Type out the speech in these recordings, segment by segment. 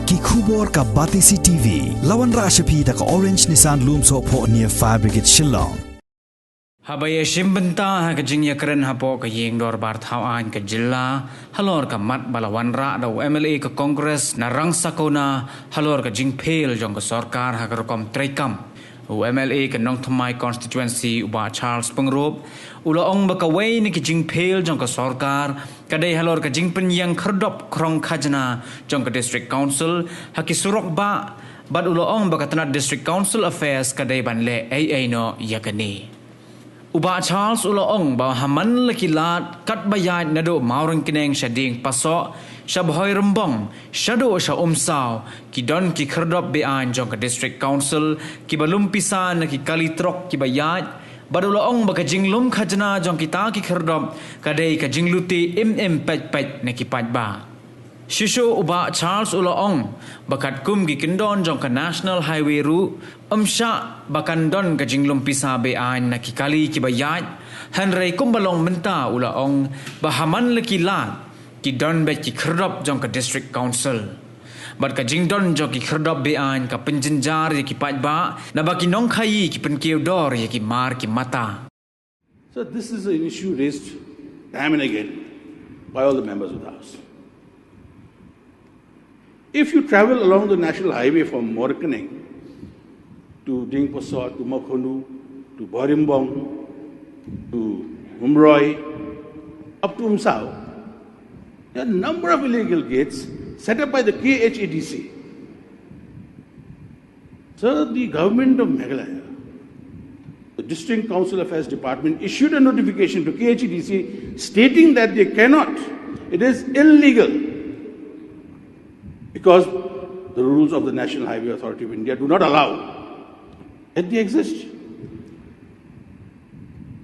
ki khubor ka Batisi TV lawan ra ashapi da ka Orange Nissan Loom so pho near Fire Brigade Shillong Habaya shimbenta ha ka jingya kren ha po ka yeng dor bar thau an ka jilla halor ka mat balawan ra da MLA ka Congress na rang sakona halor ka jing phel jong ka sarkar ha ka rokom traikam MLA ka nong thamai constituency uba Charles Pangrop ula ong ba ka wei ni ki jing phel jong ka sarkar kadai halor ka jing penyang Khyrdop Khrong Khajna jong ka district council ha ki surok ba bad ula ong ba ka tanat district council affairs kadai ban le ai no yakani Uba Charles Uloong ba haman lakilat kat bayad na do maurang kineng siya ding paso siya bahoy rembong siya do siya umsaw ki don ki Khyrdop bean jong ka district council ki balumpisan na ki kalitrok ki bayad baduloong ba ka jinglum Khajna jong kita ki Khyrdop kadai ka Jinglute pet na ki ba Shisho uba Charles Uloong bakat kum gi kindon jong ka national highway ru sya bakan don ka jinglum pisa bean na kikali ki bayat hanrei kum balong menta Uloong bahaman laki lat ki don be ki Khyrdop jong ka district council bat ka jingdon jong ki Khyrdop bean ka penjenjar ye ki ba na baki nong khai ki penkiu dor ye ki mar ki mata. So this is an issue raised time and again by all the members of the House. If you travel along the national highway from Morakaneng to Dingposot, to Makhonu, to Borimbong, to Umroi, up to Umsao, there are a number of illegal gates set up by the KHADC. So the government of Meghalaya, the District Council Affairs Department issued a notification to KHADC stating that they cannot, it is illegal, because the rules of the National Highway Authority of India do not allow, yet they exist.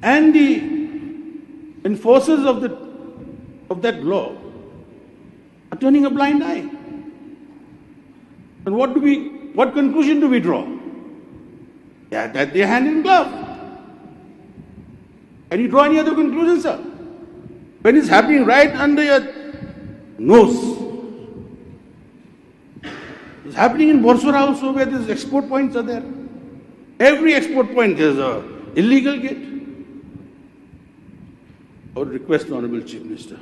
And the enforcers of that law are turning a blind eye. And what conclusion do we draw? Yeah, that they hand in glove. Can you draw any other conclusion, sir? When it's happening right under your nose. It's happening in Borsora also, where these export points are there. Every export point there's an illegal gate. I would request the Honorable Chief Minister.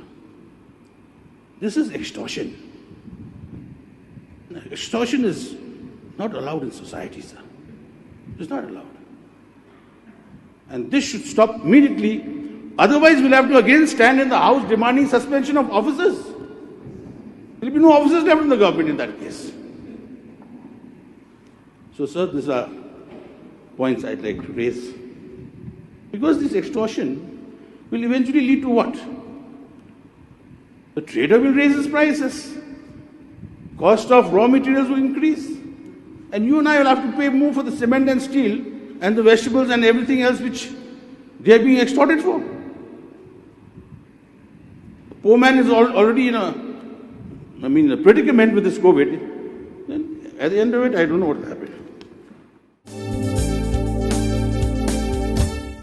This is extortion. Extortion is not allowed in society, sir. It's not allowed. And this should stop immediately. Otherwise, we'll have to again stand in the House demanding suspension of officers. There will be no officers left in the government in that case. So, sir, these are points I'd like to raise. Because this extortion will eventually lead to what? The trader will raise his prices. Cost of raw materials will increase. And you and I will have to pay more for the cement and steel and the vegetables and everything else which they are being extorted for. The poor man is already in a predicament with this COVID. Then at the end of it, I don't know what will happen.